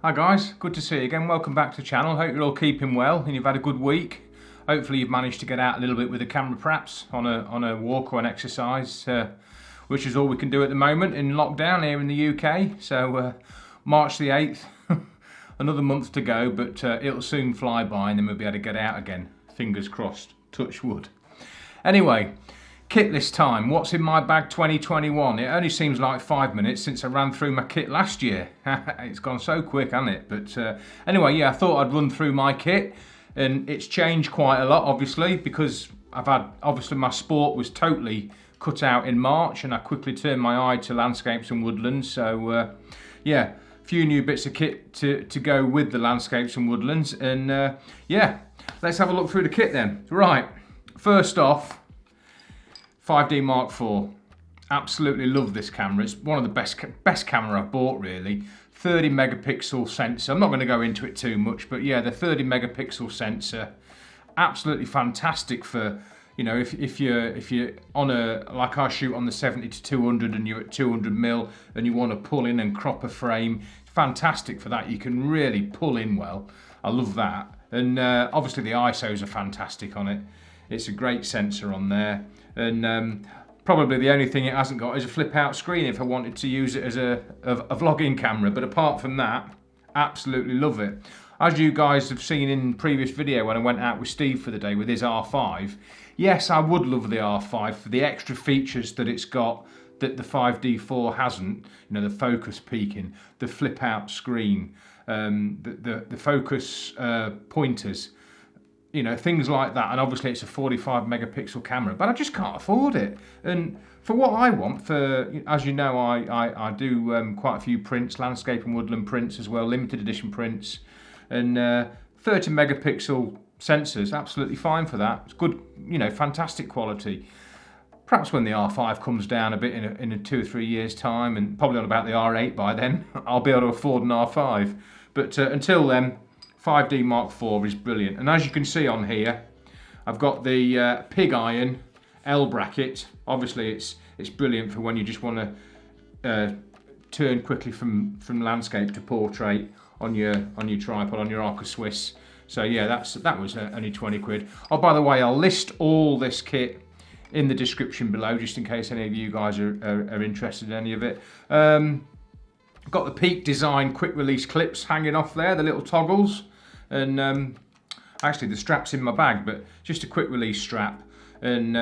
Hi guys, good to see you again. Welcome back to the channel. Hope you're all keeping well and you've had a good week. Hopefully you've managed to get out a little bit with the camera perhaps on a walk or an exercise, which is all we can do at the moment in lockdown here in the UK. So March the 8th, another month to go, but it'll soon fly by and then we'll be able to get out again. Fingers crossed, touch wood. Anyway, kit this time. What's in my bag 2021? It only seems like 5 minutes since I ran through my kit last year. It's gone so quick, hasn't it? But anyway, yeah, I thought I'd run through my kit, and it's changed quite a lot, obviously, because obviously my sport was totally cut out in March, and I quickly turned my eye to landscapes and woodlands. So yeah, a few new bits of kit to go with the landscapes and woodlands, and yeah, let's have a look through the kit then. Right, first off, 5D Mark IV. Absolutely love this camera. It's one of the best camera I've bought, really. 30 megapixel sensor. I'm not going to go into it too much, but yeah, the 30 megapixel sensor, absolutely fantastic for, you know, if you're on like I shoot on the 70 to 200 and you're at 200 mil and you want to pull in and crop a frame, fantastic for that. You can really pull in well. I love that. And obviously the ISOs are fantastic on it. It's a great sensor on there. And probably the only thing it hasn't got is a flip out screen if I wanted to use it as a vlogging camera. But apart from that, absolutely love it. As you guys have seen in previous video when I went out with Steve for the day with his R5, yes, I would love the R5 for the extra features that it's got that the 5D4 hasn't. You know, the focus peaking, the flip out screen, the focus pointers. You know, things like that, and obviously it's a 45 megapixel camera, but I just can't afford it. And for what I want, for, as you know, I do quite a few prints, landscape and woodland prints as well, limited edition prints, and 30 megapixel sensors, absolutely fine for that. It's good, you know, fantastic quality. Perhaps when the R5 comes down a bit in a 2 or 3 years time, and probably on about the R8 by then, I'll be able to afford an R5. But until then, 5D Mark IV is brilliant. And as you can see on here, I've got the pig iron L bracket. Obviously it's brilliant for when you just want to turn quickly from landscape to portrait on your tripod, on your Arca Swiss. So yeah, that was only 20 quid. Oh, by the way, I'll list all this kit in the description below, just in case any of you guys are interested in any of it. Got the Peak Design quick release clips hanging off there, the little toggles, and actually the strap's in my bag, but just a quick release strap, and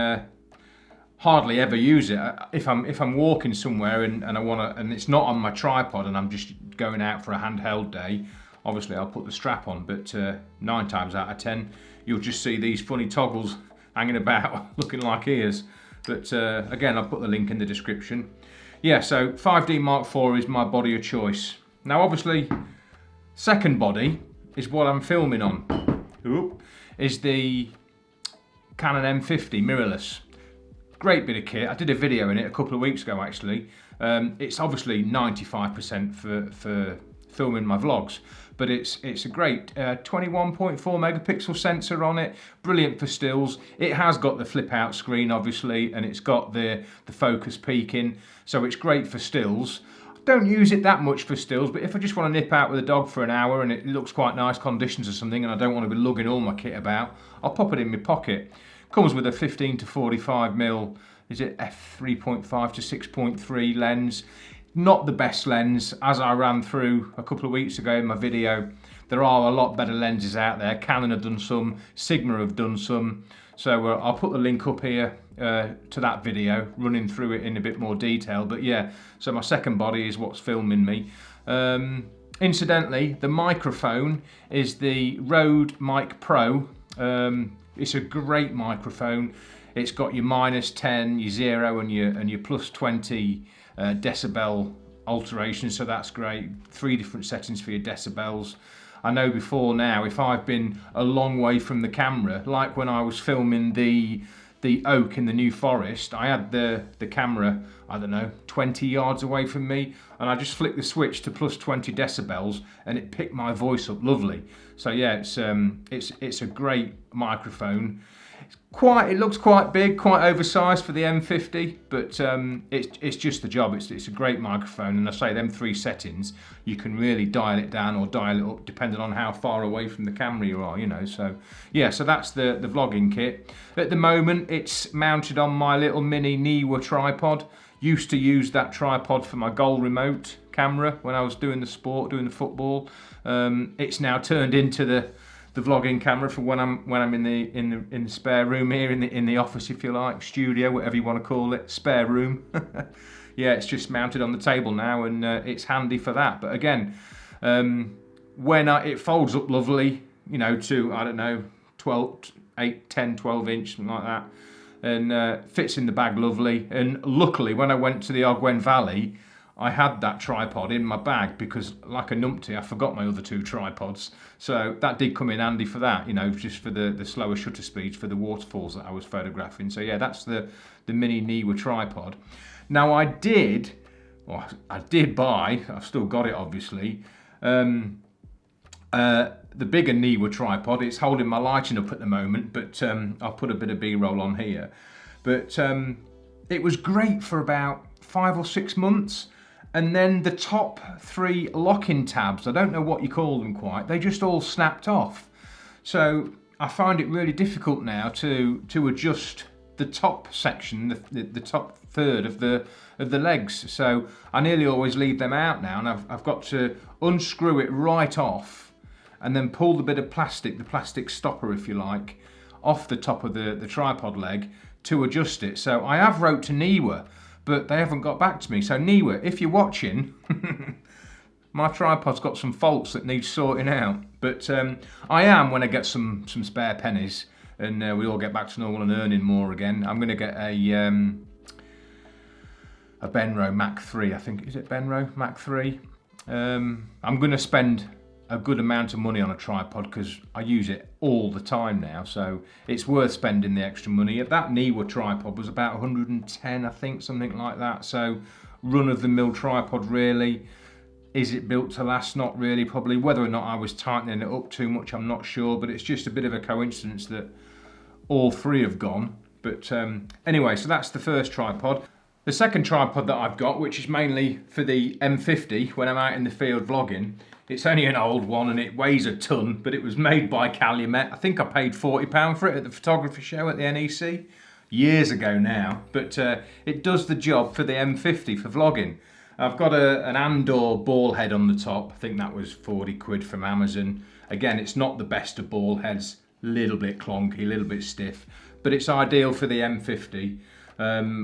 hardly ever use it. If I'm walking somewhere and it's not on my tripod and I'm just going out for a handheld day, obviously I'll put the strap on, but 9 times out of 10 you'll just see these funny toggles hanging about looking like ears. But again, I'll put the link in the description. Yeah, so 5D Mark IV is my body of choice. Now obviously, second body is what I'm filming on. Is the Canon M50 mirrorless. Great bit of kit. I did a video in it a couple of weeks ago actually. It's obviously 95% for filming my vlogs, but it's a great 21.4 megapixel sensor on it, brilliant for stills. It has got the flip out screen obviously, and it's got the focus peaking, so it's great for stills. Don't use it that much for stills, but if I just want to nip out with a dog for an hour and it looks quite nice conditions or something and I don't want to be lugging all my kit about, I'll pop it in my pocket. Comes with a 15 to 45 mil, is it f3.5 to 6.3 lens. Not the best lens, as I ran through a couple of weeks ago in my video. There are a lot better lenses out there. Canon have done some, Sigma have done some. So I'll put the link up here to that video, running through it in a bit more detail. But yeah, so my second body is what's filming me. Incidentally, the microphone is the Rode Mic Pro. It's a great microphone. It's got your -10, your 0 and your +20 decibel alteration, so that's great. 3 different settings for your decibels. I know before now, if I've been a long way from the camera, like when I was filming the oak in the New Forest, I had the camera, I don't know, 20 yards away from me, and I just flicked the switch to +20 decibels and it picked my voice up lovely. So yeah, it's a great microphone. It looks quite big, quite oversized for the M50, but it's just the job. It's a great microphone, and I say them 3 settings, you can really dial it down or dial it up depending on how far away from the camera you are, you know. So yeah, so that's the vlogging kit. At the moment, it's mounted on my little mini Neewer tripod. Used to use that tripod for my goal remote camera when I was doing the sport, doing the football. It's now turned into the vlogging camera for when I'm in the spare room here, in the office, if you like, studio, whatever you want to call it, spare room. Yeah, it's just mounted on the table now, and it's handy for that. But again, it folds up lovely, you know, to, I don't know, 8, 10, 12 inch, something like that, and fits in the bag lovely. And luckily, when I went to the Ogwen Valley, I had that tripod in my bag because, like a numpty, I forgot my other 2 tripods. So that did come in handy for that, you know, just for the slower shutter speeds for the waterfalls that I was photographing. So yeah, that's the mini Neewer tripod. Now I did buy, I've still got it obviously, the bigger Neewer tripod. It's holding my lighting up at the moment, but I'll put a bit of B-roll on here. But it was great for about 5 or 6 months. And then the top 3 lock-in tabs, I don't know what you call them quite, they just all snapped off. So I find it really difficult now to adjust the top section, the top third of the legs. So I nearly always leave them out now, and I've got to unscrew it right off and then pull the bit of plastic, the plastic stopper if you like, off the top of the tripod leg to adjust it. So I have wrote to Neewer, but they haven't got back to me. So Neewer, if you're watching, my tripod's got some faults that need sorting out. But I am, when I get some spare pennies and we all get back to normal and earning more again, I'm going to get a Benro Mac 3, I think. Is it Benro Mac 3? I'm going to spend a good amount of money on a tripod because I use it all the time now, so it's worth spending the extra money. That Neewer tripod was about 110, I think, something like that. So run-of-the-mill tripod really. Is it built to last? Not really, probably. Whether or not I was tightening it up too much, I'm not sure, but it's just a bit of a coincidence that all 3 have gone. But anyway, so that's the first tripod. The second tripod that I've got, which is mainly for the M50 when I'm out in the field vlogging, it's only an old one and it weighs a ton, but it was made by Calumet. I think I paid £40 for it at the photography show at the NEC years ago now, but it does the job for the M50 for vlogging. I've got an Andor ball head on the top. I think that was 40 quid from Amazon. Again, it's not the best of ball heads, a little bit clunky, a little bit stiff, but it's ideal for the M50.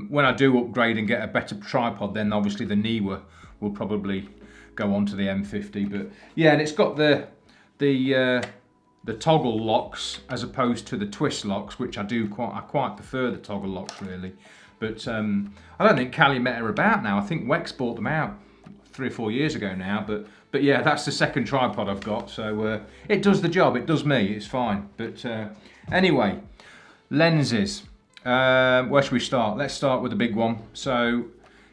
When I do upgrade and get a better tripod, then obviously the Neewer will probably go on to the M50. But yeah, and it's got the toggle locks as opposed to the twist locks, which I quite prefer the toggle locks really. But I don't think Calumet are about now. I think Wex bought them out 3 or 4 years ago now. But yeah, that's the second tripod I've got. So it does the job. It does me. It's fine. But anyway, lenses. Where should we start? Let's start with the big one. So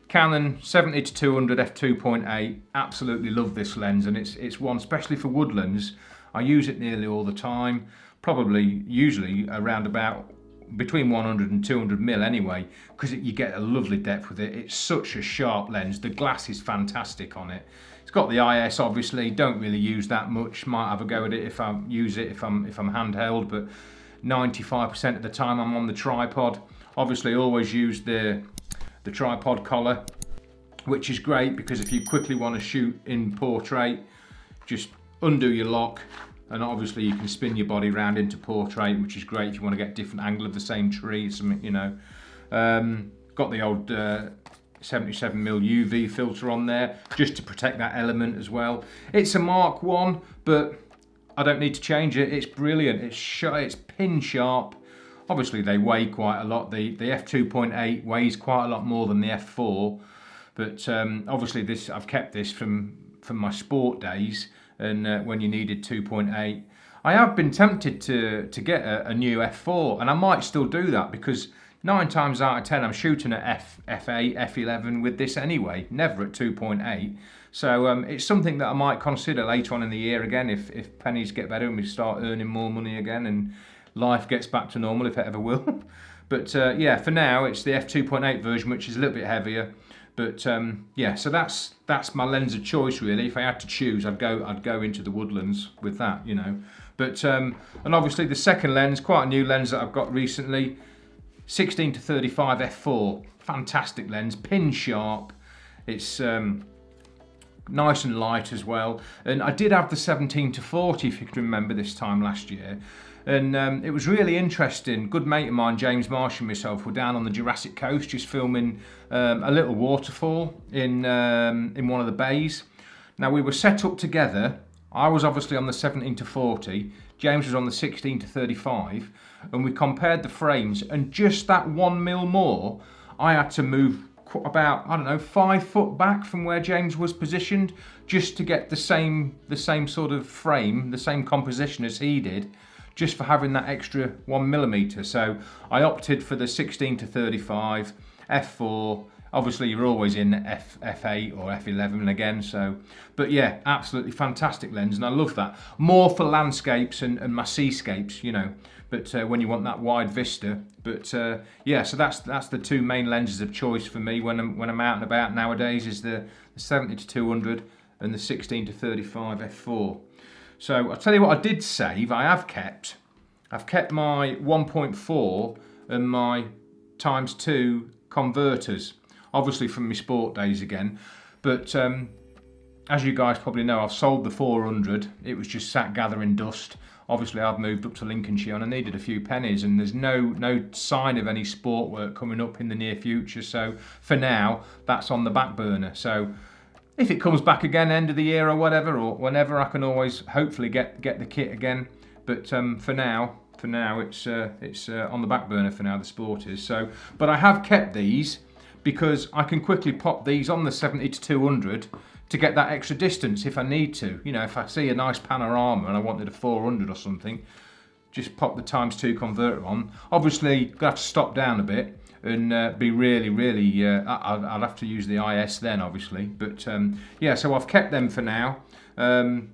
Canon 70-200 f2.8. Absolutely love this lens, and it's one, especially for woodlands. I use it nearly all the time. Usually around about between 100 and 200 mil anyway, because you get a lovely depth with it. It's such a sharp lens. The glass is fantastic on it. It's got the IS, obviously. Don't really use that much. Might have a go at it if I use it if I'm handheld, but 95% of the time I'm on the tripod. Obviously always use the tripod collar, which is great because if you quickly want to shoot in portrait, just undo your lock and obviously you can spin your body around into portrait, which is great if you want to get a different angle of the same tree, something, you know. Got the old 77mm UV filter on there just to protect that element as well. It's a Mark 1, but I don't need to change it. It's brilliant. It's pin sharp. Obviously they weigh quite a lot. The f2.8 weighs quite a lot more than the f4, but obviously I've kept this from my sport days and when you needed 2.8. I have been tempted to get a new f4, and I might still do that because 9 times out of 10 I'm shooting at f8, f11 with this anyway, never at 2.8. So it's something that I might consider later on in the year again if pennies get better and we start earning more money again and life gets back to normal, if it ever will. But yeah, for now it's the f2.8 version, which is a little bit heavier. But yeah, so that's my lens of choice really. If I had to choose, I'd go into the Woodlands with that, you know. But and obviously the second lens, quite a new lens that I've got recently, 16 to 35 f4, fantastic lens, pin sharp. It's nice and light as well. And I did have the 17 to 40, if you can remember, this time last year. And it was really interesting. Good mate of mine, James Marsh, and myself were down on the Jurassic Coast just filming a little waterfall in one of the bays. Now we were set up together. I was obviously on the 17 to 40, James was on the 16 to 35, and we compared the frames, and just that 1 mil more, I had to move about, I don't know, 5 foot back from where James was positioned, just to get the same sort of frame, the same composition as he did, just for having that extra 1 millimeter. So I opted for the 16 to 35 f4. Obviously you're always in f8 or f11 again, so, but yeah, absolutely fantastic lens, and I love that. More for landscapes and my seascapes, you know, but when you want that wide vista. But yeah, so that's the two main lenses of choice for me when I'm out and about nowadays, is the 70 to 200 and the 16 to 35 f4. So I'll tell you what I did save. I've kept my 1.4 and my ×2 converters, obviously from my sport days again. But as you guys probably know, I've sold the 400. It was just sat gathering dust. Obviously I've moved up to Lincolnshire and I needed a few pennies, and there's no sign of any sport work coming up in the near future. So for now, that's on the back burner. So if it comes back again end of the year or whatever, or whenever, I can always hopefully get the kit again. But for now it's on the back burner for now, the sport is. So, but I have kept these because I can quickly pop these on the 70 to 200 to get that extra distance if I need to. You know, if I see a nice panorama and I wanted a 400 or something, just pop the ×2 converter on. Obviously, gonna have to stop down a bit and be really, I'll have to use the IS then, obviously. But yeah, so I've kept them for now. They're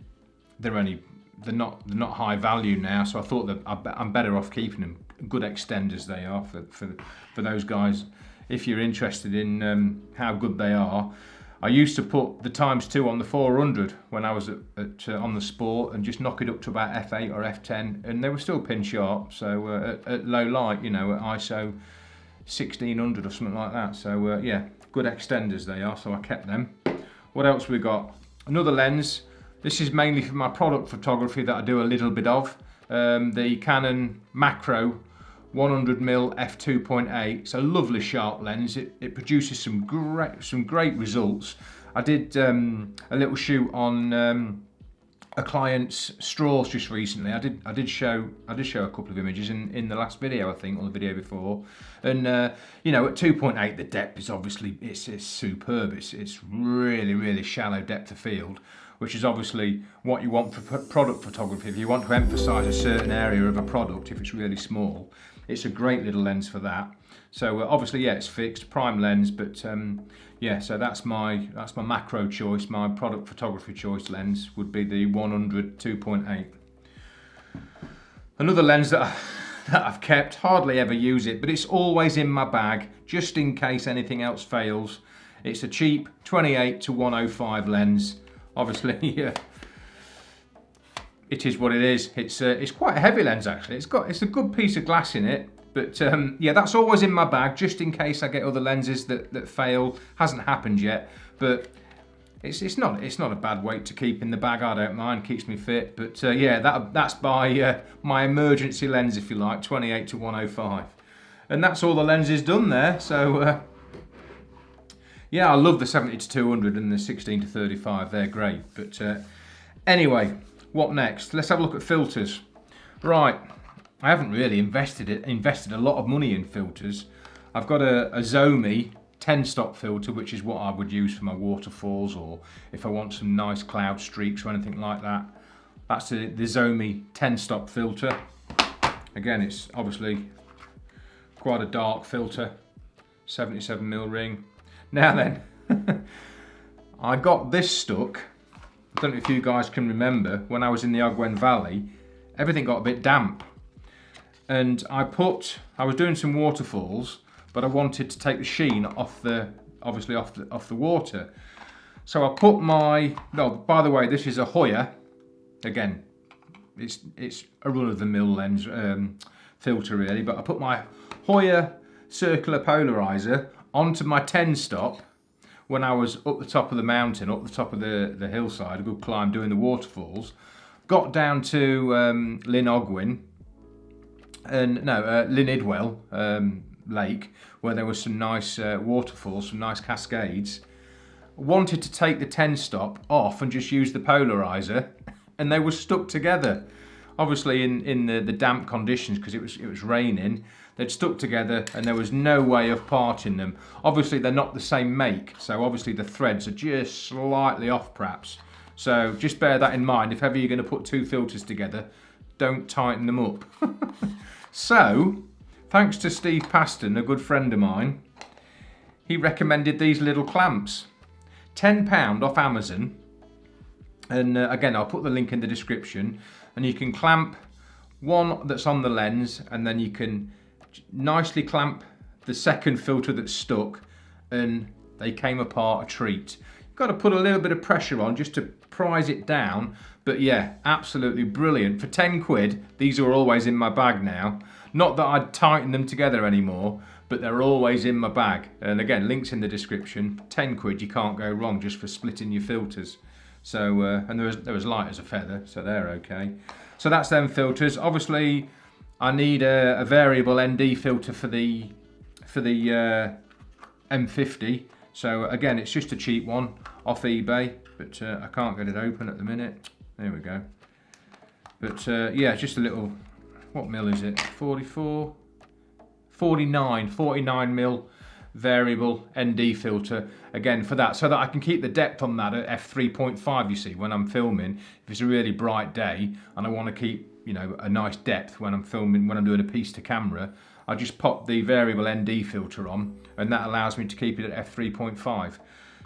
not high value now, so I thought that I'm better off keeping them. Good extenders they are for those guys. If you're interested in how good they are, I used to put the ×2 on the 400 when I was on the sport and just knock it up to about f8 or f10, and they were still pin sharp. So at low light, you know, at ISO 1600 or something like that. So yeah, good extenders they are, so I kept them. What else we got? Another lens. This is mainly for my product photography that I do a little bit of. The Canon macro 100mm f2.8. It's a lovely sharp lens. It produces some great results. I did a little shoot on a client's straws just recently. I did show a couple of images in the last video, I think, or the video before. And you know, at 2.8 the depth is obviously it's superb. It's really shallow depth of field, which is obviously what you want for product photography. If you want to emphasize a certain area of a product, if it's really small, it's a great little lens for that. So obviously, yeah, it's fixed, prime lens, but yeah, so that's my macro choice. My product photography choice lens would be the 100 2.8. Another lens that I've kept, hardly ever use it, but it's always in my bag, just in case anything else fails. It's a cheap 28 to 105 lens. Obviously, yeah, it is what it is. It's quite a heavy lens actually. It's a good piece of glass in it, but yeah, that's always in my bag just in case I get other lenses that fail. Hasn't happened yet, but it's not a bad weight to keep in the bag. I don't mind, keeps me fit. But yeah, that's my emergency lens, if you like, 28 to 105, and that's all the lenses done there. So. Yeah, I love the 70 to 200 and the 16 to 35. They're great. But anyway, what next? Let's have a look at filters. Right, I haven't really invested a lot of money in filters. I've got a Zomi 10-stop filter, which is what I would use for my waterfalls, or if I want some nice cloud streaks or anything like that. That's the Zomi 10-stop filter. Again, it's obviously quite a dark filter, 77mm ring. Now then, I got this stuck. I don't know if you guys can remember, when I was in the Ogwen Valley, everything got a bit damp. and I was doing some waterfalls, but I wanted to take the sheen off obviously off the water. So I put by the way, this is a Hoya. Again, it's a run-of-the-mill lens filter really, but I put my Hoya circular polarizer onto my 10-stop when I was up the top of the mountain, up the top of the hillside, a good climb, doing the waterfalls. Got down to Lyn Idwell Lake, where there was some nice waterfalls, some nice cascades. Wanted to take the 10-stop off and just use the polarizer, and they were stuck together. Obviously in the damp conditions, because it was raining, they'd stuck together and there was no way of parting them. Obviously they're not the same make, so obviously the threads are just slightly off perhaps. So just bear that in mind. If ever you're going to put two filters together, don't tighten them up. So, thanks to Steve Paston, a good friend of mine, he recommended these little clamps. £10 off Amazon. And again, I'll put the link in the description. And you can clamp one that's on the lens, and then you can nicely clamp the second filter that's stuck, and they came apart a treat. You've got to put a little bit of pressure on just to prise it down, but yeah, absolutely brilliant. For 10 quid, these are always in my bag now. Not that I'd tighten them together anymore, but they're always in my bag. And again, links in the description. 10 quid, you can't go wrong just for splitting your filters. So, and they're as light as a feather, so they're okay. So that's them filters. Obviously, I need a variable ND filter for the M50. So again, it's just a cheap one off eBay, but I can't get it open at the minute. There we go. But yeah, just a little, what mil is it? 49 mil variable ND filter, again for that, so that I can keep the depth on that at f3.5. You see, when I'm filming, if it's a really bright day and I want to keep, you know, a nice depth when I'm filming, when I'm doing a piece to camera, I just pop the variable ND filter on, and that allows me to keep it at f3.5.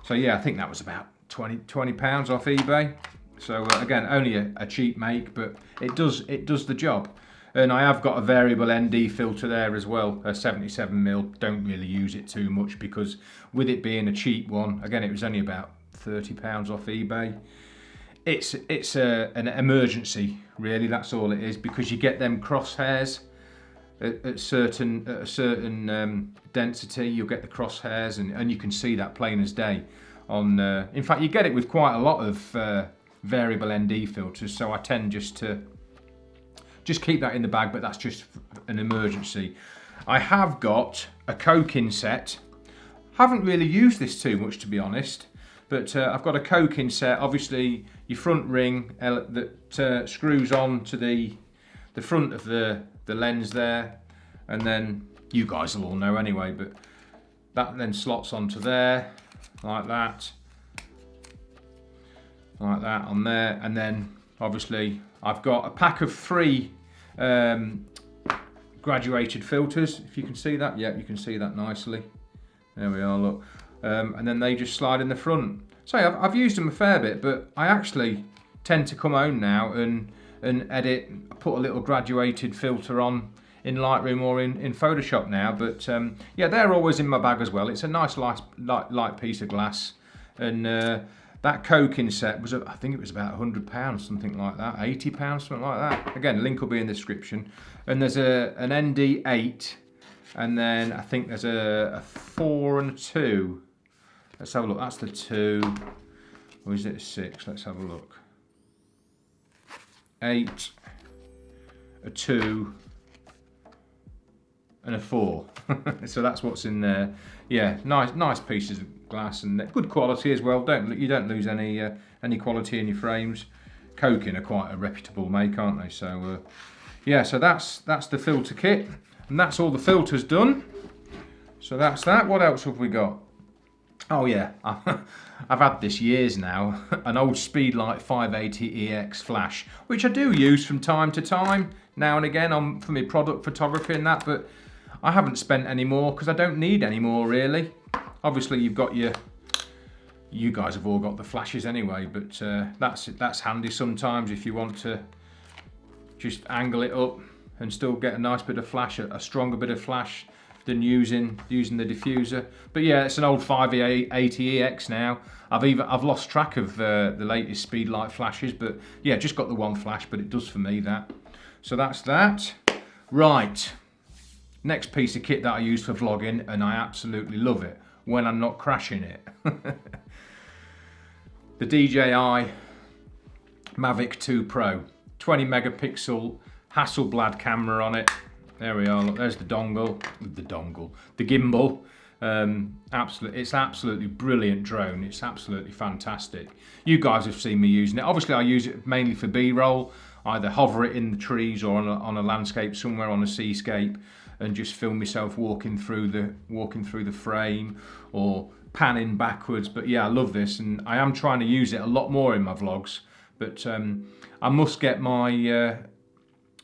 So yeah, I think that was about 20 pounds off eBay. So again, only a cheap make, but it does the job. And I have got a variable ND filter there as well, a 77 mil. Don't really use it too much because with it being a cheap one, again, it was only about £30 off eBay. It's an emergency, really. That's all it is, because you get them crosshairs at a certain density. You'll get the crosshairs, and you can see that plain as day. On in fact, you get it with quite a lot of variable ND filters. So I tend just to keep that in the bag, but that's just an emergency. I have got a coking set. Haven't really used this too much, to be honest, but I've got a coking set. Obviously, your front ring that screws on to the front of the lens there, and then you guys will all know anyway, but that then slots onto there, like that on there, and then obviously I've got a pack of 3 graduated filters, if you can see that. Yeah, you can see that nicely. There we are, look. And then they just slide in the front. So I've used them a fair bit, but I actually tend to come home now and edit, put a little graduated filter on in Lightroom or in Photoshop now. But yeah, they're always in my bag as well. It's a nice light piece of glass. And that coking set was, I think it was about £100, something like that, £80, something like that. Again, link will be in the description. And there's an ND8, and then I think there's a 4 and a 2. Let's have a look. That's the 2. Or is it a 6? Let's have a look. 8, a 2, and a 4. So that's what's in there. Yeah, nice pieces of glass, and good quality as well. You don't lose any quality in your frames. Coking are quite a reputable make, aren't they? So yeah, so that's the filter kit, and that's all the filters done. So that's that. What else have we got? Oh yeah, I've had this years now, an old Speedlite 580EX flash, which I do use from time to time, now and again for my product photography and that, but I haven't spent any more because I don't need any more really. Obviously you've got you guys have all got the flashes anyway, but that's handy sometimes if you want to just angle it up and still get a nice bit of flash, a stronger bit of flash than using the diffuser. But yeah, it's an old 580EX now. I've lost track of the latest Speedlite Flashes, but yeah, just got the one flash, but it does for me that. So that's that. Right, next piece of kit that I use for vlogging, and I absolutely love it when I'm not crashing it. The DJI Mavic 2 Pro, 20 megapixel Hasselblad camera on it. There we are, look, there's the gimbal. It's absolutely brilliant drone. It's absolutely fantastic. You guys have seen me using it. Obviously I use it mainly for B-roll, either hover it in the trees or on a landscape somewhere, on a seascape, and just film myself walking through the frame or panning backwards. But yeah, I love this, and I am trying to use it a lot more in my vlogs. But I must get my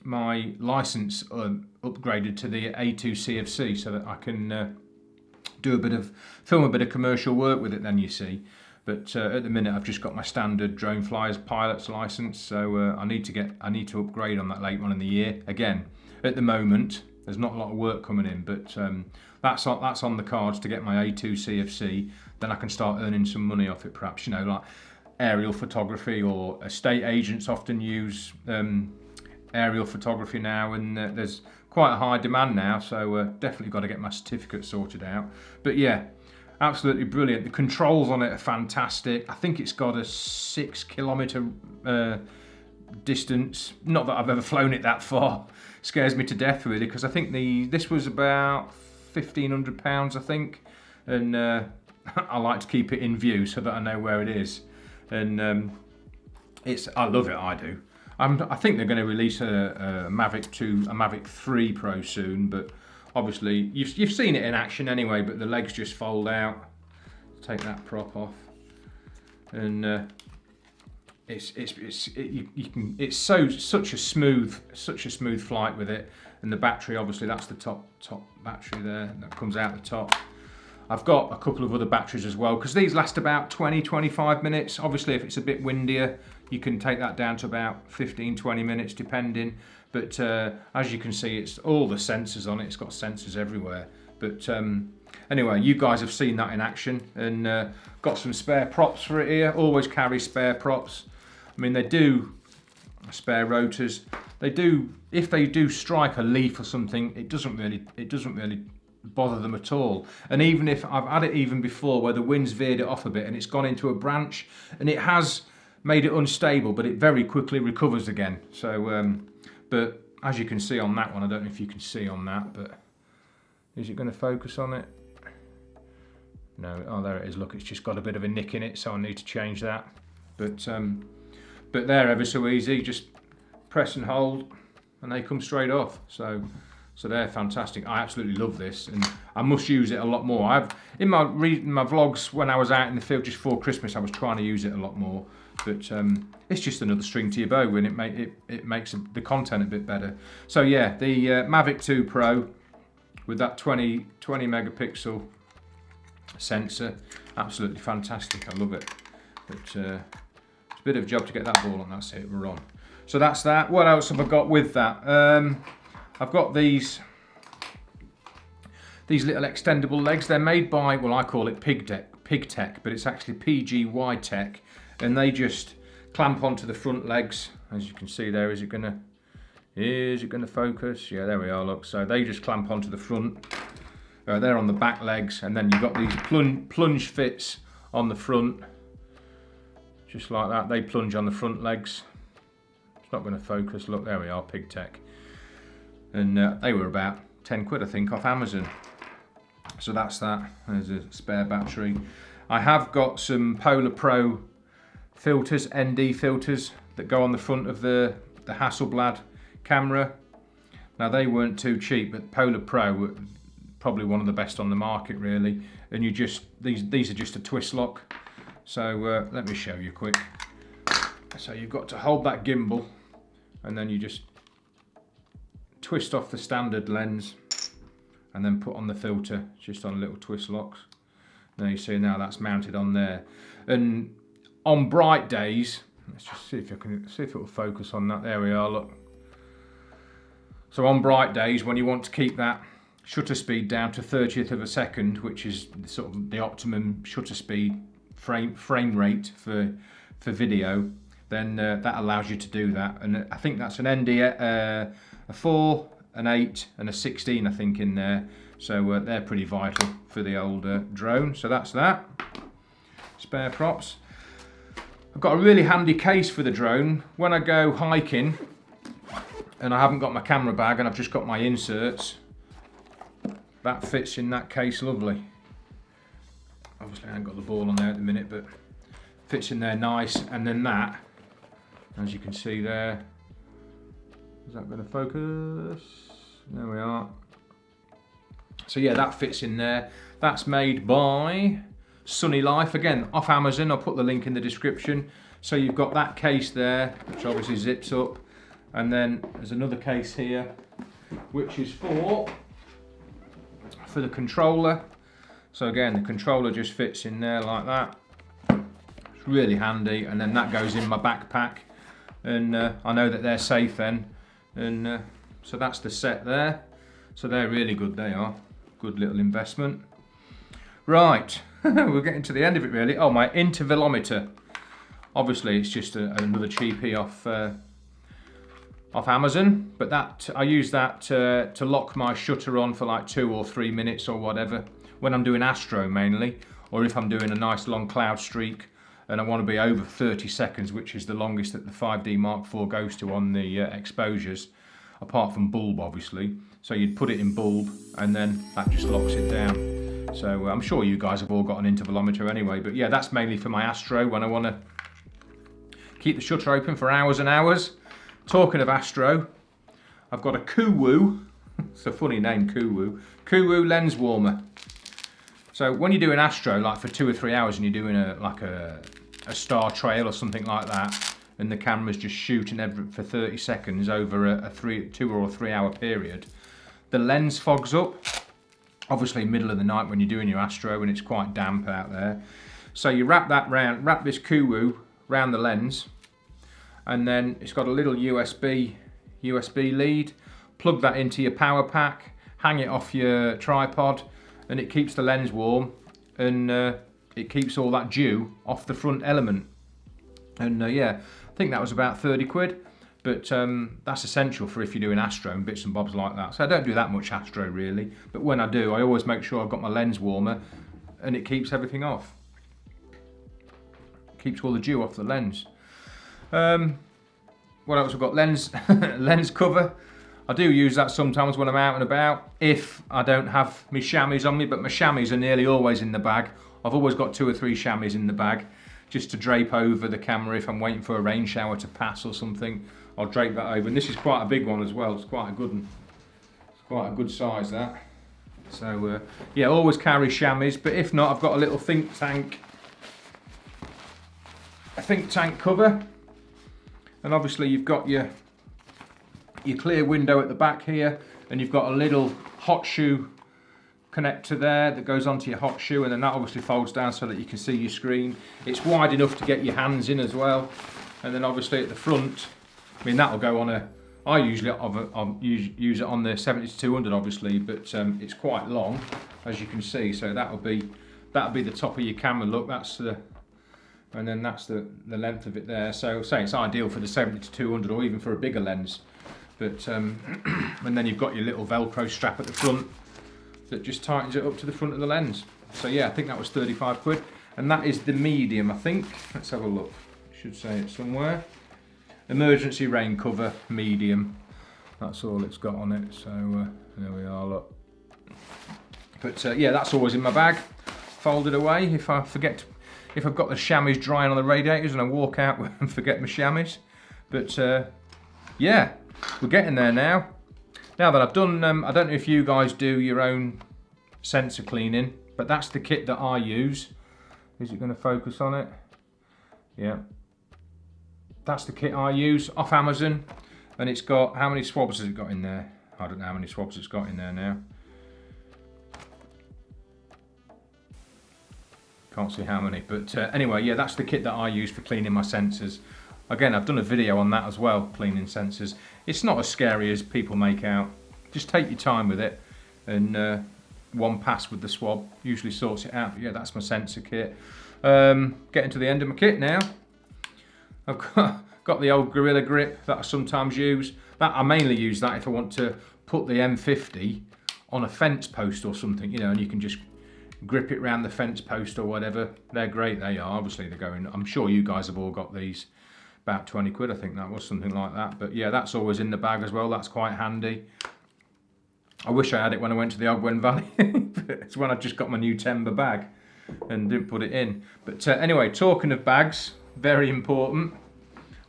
my license upgraded to the A2 CFC so that I can film a bit of commercial work with it then, you see. But at the minute I've just got my standard Drone Flyers pilot's license, so I need to upgrade on that later on in the year. Again, at the moment there's not a lot of work coming in, but that's on the cards to get my A2 CFC. Then I can start earning some money off it, perhaps, you know, like aerial photography, or estate agents often use aerial photography now, and there's quite a high demand now, so definitely got to get my certificate sorted out. But yeah, absolutely brilliant. The controls on it are fantastic. I think it's got a 6 kilometer distance. Not that I've ever flown it that far. Scares me to death really, because I think this was about £1,500, I think, and I like to keep it in view so that I know where it is. And I love it, I do. I think they're going to release a Mavic 2, a Mavic 3 Pro soon, but obviously you've seen it in action anyway. But the legs just fold out. Take that prop off, and it's such a smooth flight with it. And the battery, obviously, that's the top battery there that comes out the top. I've got a couple of other batteries as well, because these last about 20-25 minutes. Obviously, if it's a bit windier, you can take that down to about 15-20 minutes depending. But as you can see, it's all the sensors on it. It's got sensors everywhere. But anyway, you guys have seen that in action, and got some spare props for it here. Always carry spare props. I mean, they do spare rotors. They do, if they do strike a leaf or something, it doesn't really bother them at all. And even if I've had it even before where the wind's veered it off a bit and it's gone into a branch and it has made it unstable, but it very quickly recovers again. So but as you can see on that one, I don't know if you can see on that, but is it going to focus on it? No. Oh, there it is. Look, it's just got a bit of a nick in it, so I need to change that. But they're ever so easy. Just press and hold and they come straight off. So they're fantastic. I absolutely love this, and I must use it a lot more. In my vlogs when I was out in the field just before Christmas, I was trying to use it a lot more. But it's just another string to your bow, and it makes the content a bit better. So yeah, the Mavic 2 Pro with that 20 megapixel sensor, absolutely fantastic. I love it. But it's a bit of a job to get that ball on. That's it. We're on. So that's that. What else have I got with that? I've got these little extendable legs. They're made by, well, I call it Pig Tech, but it's actually PGY Tech, and they just clamp onto the front legs. As you can see there, is it gonna focus? Yeah, there we are. Look, so they just clamp onto the front. They're on the back legs, and then you've got these plunge fits on the front, just like that. They plunge on the front legs. It's not going to focus. Look, there we are, Pig Tech. And they were about 10 quid, I think, off Amazon. So that's that. There's a spare battery. I have got some Polar Pro filters, ND filters, that go on the front of the Hasselblad camera. Now, they weren't too cheap, but Polar Pro were probably one of the best on the market, really. And these are just a twist lock. So let me show you quick. So you've got to hold that gimbal, and then you just twist off the standard lens and then put on the filter just on little twist locks. Now you see, now that's mounted on there. And on bright days, let's just see if it will focus on that. There we are, look. So on bright days, when you want to keep that shutter speed down to 30th of a second, which is sort of the optimum shutter speed frame rate for video, then that allows you to do that. And I think that's an ND, a 4, an 8 and a 16 I think in there. So they're pretty vital for the old drone. So that's that. Spare props. I've got a really handy case for the drone. When I go hiking and I haven't got my camera bag and I've just got my inserts, that fits in that case lovely. Obviously I haven't got the ball on there at the minute, but fits in there nice. And then that, as you can see there, is that going to focus? There we are. So yeah, that fits in there. That's made by Sunny Life, again off Amazon. I'll put the link in the description. So you've got that case there, which obviously zips up, and then there's another case here, which is for the controller. So again, the controller just fits in there like that. It's really handy, and then that goes in my backpack, and I know that they're safe then. And so that's the set there. So they're really good, they are. Good little investment. Right, we're getting to the end of it really. Oh, my intervalometer. Obviously it's just another cheapie off Amazon, but that I use that to lock my shutter on for like 2 or 3 minutes or whatever, when I'm doing astro mainly, or if I'm doing a nice long cloud streak and I want to be over 30 seconds, which is the longest that the 5D Mark IV goes to on the exposures, apart from bulb obviously. So you'd put it in bulb and then that just locks it down. So I'm sure you guys have all got an intervalometer anyway, but yeah, that's mainly for my astro when I want to keep the shutter open for hours and hours. Talking of astro, I've got a Kuwu, it's a funny name, Kuwu lens warmer. So when you're doing astro, like for 2 or 3 hours, and you're doing a star trail or something like that, and the camera's just shooting for 30 seconds over a 2 or 3 hour period, the lens fogs up. Obviously middle of the night when you're doing your astro and it's quite damp out there. So you wrap this Kuwu round the lens, and then it's got a little USB lead. Plug that into your power pack, hang it off your tripod, and it keeps the lens warm, and it keeps all that dew off the front element. And yeah, I think that was about 30 quid, but that's essential for if you're doing astro and bits and bobs like that. So I don't do that much astro really, but when I do, I always make sure I've got my lens warmer, and it keeps everything off. Keeps all the dew off the lens. What else? We've got lens cover. I do use that sometimes when I'm out and about, if I don't have my chamois on me, but my chamois are nearly always in the bag. I've always got 2 or 3 chamois in the bag, just to drape over the camera if I'm waiting for a rain shower to pass or something. I'll drape that over, and this is quite a big one as well. It's quite a good one. It's quite a good size, that. So yeah, always carry chamois, but if not, I've got a little think tank cover, and obviously you've got your clear window at the back here, and you've got a little hot shoe connector there that goes onto your hot shoe, and then that obviously folds down so that you can see your screen. It's wide enough to get your hands in as well, and then obviously at the front, I mean that'll go on I usually use it on the 70-200 obviously, but it's quite long as you can see, so that'll be the top of your camera. Look, that's the, and then that's the length of it there. So say it's ideal for the 70-200 or even for a bigger lens. But and then you've got your little Velcro strap at the front that just tightens it up to the front of the lens. So yeah, I think that was 35 quid, and that is the medium, I think. Let's have a look. I should say it somewhere. Emergency rain cover, medium. That's all it's got on it. So there we are. Look. But yeah, that's always in my bag, folded away if I forget. If I've got the chamois drying on the radiators and I walk out and forget my chamois. But yeah, we're getting there now. Now that I've done, I don't know if you guys do your own sensor cleaning, but that's the kit that I use. Is it going to focus on it? Yeah. That's the kit I use off Amazon, and it's got, how many swabs has it got in there? I don't know how many swabs it's got in there now. Can't see how many, but anyway, yeah, that's the kit that I use for cleaning my sensors. Again, I've done a video on that as well, cleaning sensors. It's not as scary as people make out. Just take your time with it, and one pass with the swab usually sorts it out. But yeah, that's my sensor kit. Getting to the end of my kit now. I've got the old Gorilla Grip that I sometimes use. I mainly use that if I want to put the M50 on a fence post or something, you know, and you can just grip it around the fence post or whatever. They're great, they are. Obviously they're going, I'm sure you guys have all got these. About 20 quid, I think that was, something like that. But yeah, that's always in the bag as well. That's quite handy. I wish I had it when I went to the Ogwen Valley. It's when I just got my new timber bag and didn't put it in. But anyway, talking of bags, very important.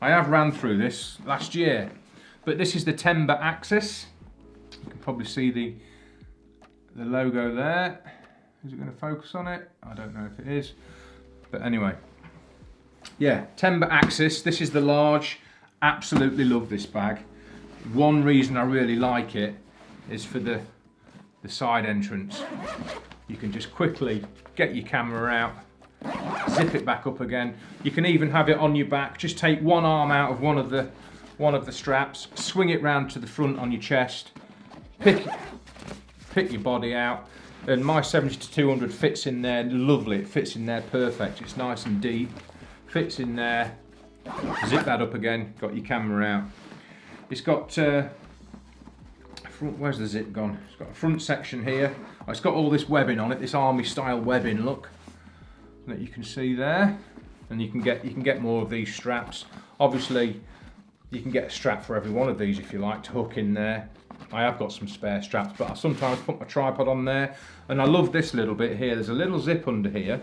I have ran through this last year, but this is the timber Axis. You can probably see the logo there. Is it going to focus on it? I don't know if it is. But anyway. Yeah, timber Axis. This is the large. Absolutely love this bag. One reason I really like it is for the side entrance. You can just quickly get your camera out, zip it back up again. You can even have it on your back. Just take one arm out of one of the straps, swing it round to the front on your chest, pick your body out, and my 70-200 fits in there lovely. It fits in there perfect. It's nice and deep. Fits in there, zip that up again, got your camera out. It's got front, where's the zip gone? It's got a front section here. It's got all this webbing on it, this army style webbing, look, that you can see there. And you can get more of these straps. Obviously you can get a strap for every one of these if you like to hook in there. I have got some spare straps, but I sometimes put my tripod on there. And I love this little bit here. There's a little zip under here,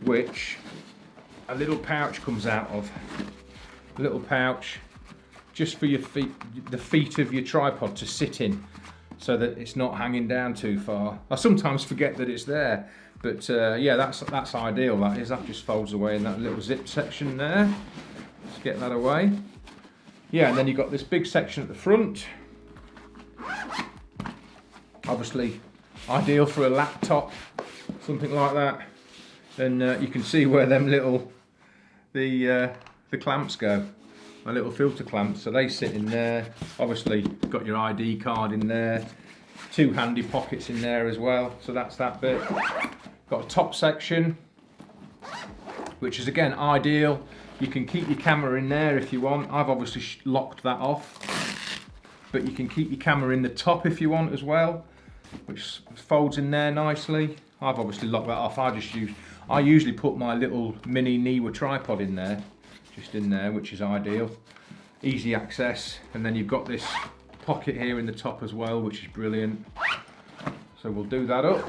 which a little pouch comes out of. A little pouch just for your feet, the feet of your tripod to sit in, so that it's not hanging down too far. I sometimes forget that it's there, but yeah, that's ideal. That just folds away in that little zip section there. Let's get that away. Yeah, and then you've got this big section at the front. Obviously ideal for a laptop, something like that. And you can see where them little the clamps go, my little filter clamps. So they sit in there. Obviously got your ID card in there. Two handy pockets in there as well. So that's that bit. Got a top section, which is again ideal. You can keep your camera in there if you want. I've obviously locked that off, but you can keep your camera in the top if you want as well, which folds in there nicely. I've obviously locked that off. I usually put my little mini Niwa tripod in there, just in there, which is ideal. Easy access, and then you've got this pocket here in the top as well, which is brilliant. So we'll do that up.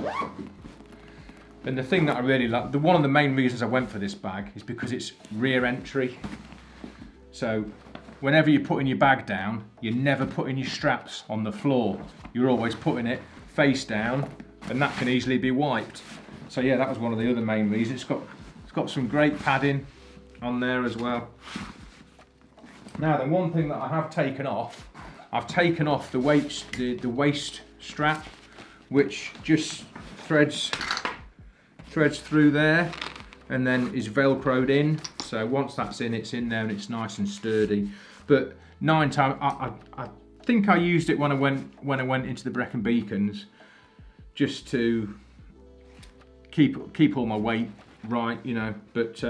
And the thing that I really like, one of the main reasons I went for this bag is because it's rear entry. So whenever you're putting your bag down, you're never putting your straps on the floor. You're always putting it face down, and that can easily be wiped. So yeah, that was one of the other main reasons. It's got some great padding on there as well. Now the one thing that I have taken off, I've taken off the waist strap, which just threads through there and then is velcroed in. So once that's in, it's in there and it's nice and sturdy. But 9 times, I think I used it when I went into the Brecon Beacons, just to keep all my weight right, you know. But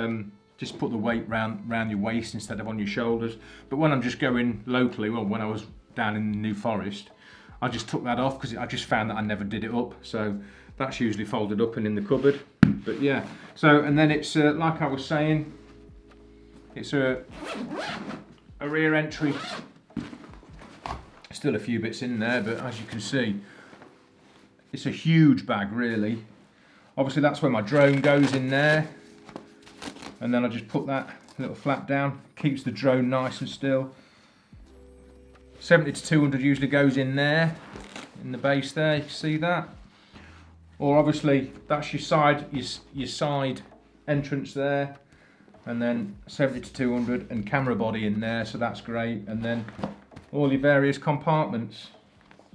just put the weight round your waist instead of on your shoulders. But when I'm just going locally, well, when I was down in the New Forest, I just took that off because I just found that I never did it up. So that's usually folded up and in the cupboard. But yeah, so, and then it's like I was saying, it's a rear entry. Still a few bits in there, but as you can see, it's a huge bag really. Obviously that's where my drone goes in there, and then I just put that little flap down, keeps the drone nice and still. 70-200 usually goes in there, in the base there, you can see that. Or obviously that's your side entrance there, and then 70-200 and camera body in there, so that's great. And then all your various compartments.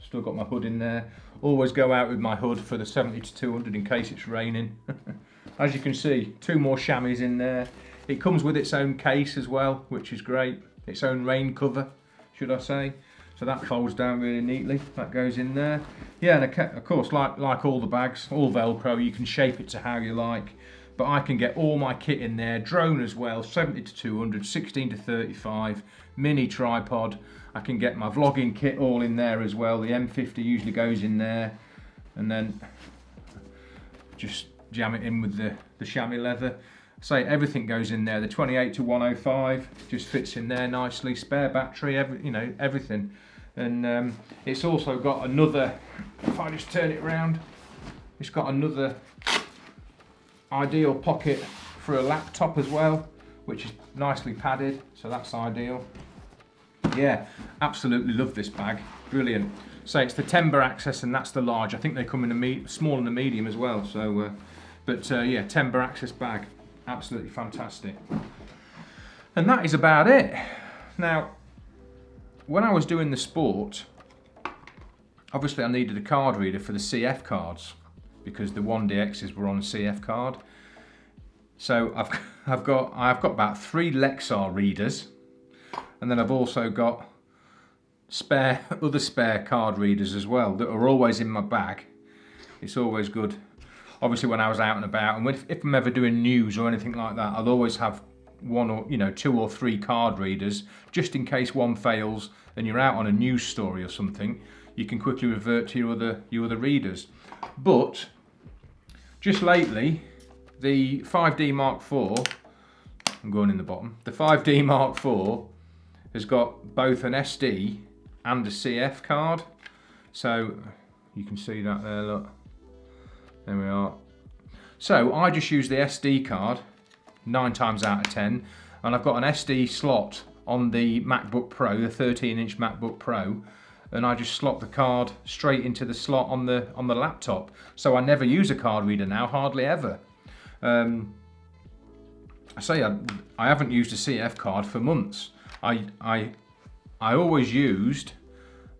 Still got my hood in there. Always go out with my hood for the 70-200 in case it's raining. As you can see, 2 more chamois in there. It comes with its own case as well, which is great. Its own rain cover, should I say. So that folds down really neatly. That goes in there. Yeah, and of course, like all the bags, all Velcro, you can shape it to how you like. But I can get all my kit in there. Drone as well, 70 to 200, 16 to 35, mini tripod. I can get my vlogging kit all in there as well. The M50 usually goes in there. And then just jam it in with the chamois leather. Say everything goes in there. The 28 to 105 just fits in there nicely. Spare battery, everything. And it's also got another, if I just turn it around, it's got another ideal pocket for a laptop as well, which is nicely padded, so that's ideal. Yeah, absolutely love this bag, brilliant. So it's the Timber Access, and that's the large. I think they come in the small and the medium as well. So, yeah, Timber Access bag, absolutely fantastic. And that is about it. Now, when I was doing the sport, obviously I needed a card reader for the CF cards because the 1DXs were on a CF card. So I've got about 3 Lexar readers, and then I've also got other spare card readers as well that are always in my bag. It's always good. Obviously, when I was out and about, and if I'm ever doing news or anything like that, I'll always have 1 or 2 or 3 card readers just in case one fails and you're out on a news story or something. You can quickly revert to your other readers. But just lately, the 5D Mark IV, I'm going in the bottom. The 5D Mark IV has got both an SD and a CF card. So you can see that there, look. There we are. So I just use the SD card 9 times out of 10, and I've got an SD slot on the MacBook Pro, the 13-inch MacBook Pro, and I just slot the card straight into the slot on the laptop. So I never use a card reader now, hardly ever. I haven't used a CF card for months. I always used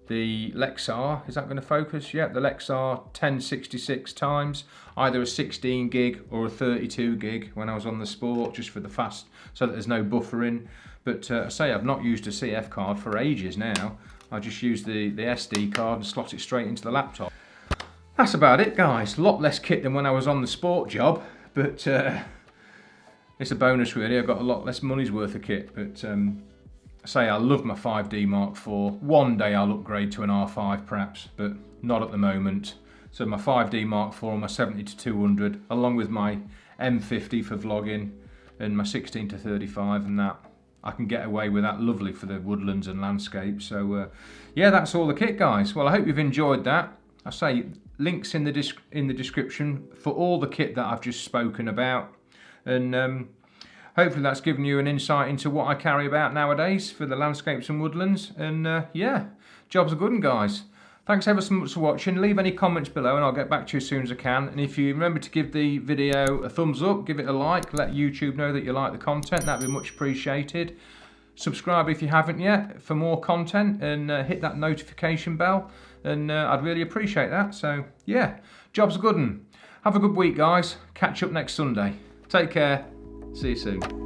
the Lexar, is that going to focus? Yeah, the Lexar 1066 times, either a 16 gig or a 32 gig when I was on the sport, just for the fast, so that there's no buffering. But I've not used a CF card for ages now. I just use the SD card and slot it straight into the laptop. That's about it, guys. A lot less kit than when I was on the sport job, but it's a bonus really. I've got a lot less money's worth of kit, but I love my 5D Mark IV. One day I'll upgrade to an R5 perhaps, but not at the moment. So my 5D Mark IV and my 70 to 200, along with my M50 for vlogging and my 16 to 35 and that. I can get away with that lovely for the woodlands and landscapes. So yeah, that's all the kit, guys. Well, I hope you've enjoyed that. Links in the description for all the kit that I've just spoken about. And hopefully that's given you an insight into what I carry about nowadays for the landscapes and woodlands. And yeah, job's a good one, guys. Thanks ever so much for watching. Leave any comments below and I'll get back to you as soon as I can. And if you remember to give the video a thumbs up, give it a like, let YouTube know that you like the content, that'd be much appreciated. Subscribe if you haven't yet for more content, and hit that notification bell, and I'd really appreciate that. So yeah, job's a good one. Have a good week, guys. Catch up next Sunday. Take care. See you soon.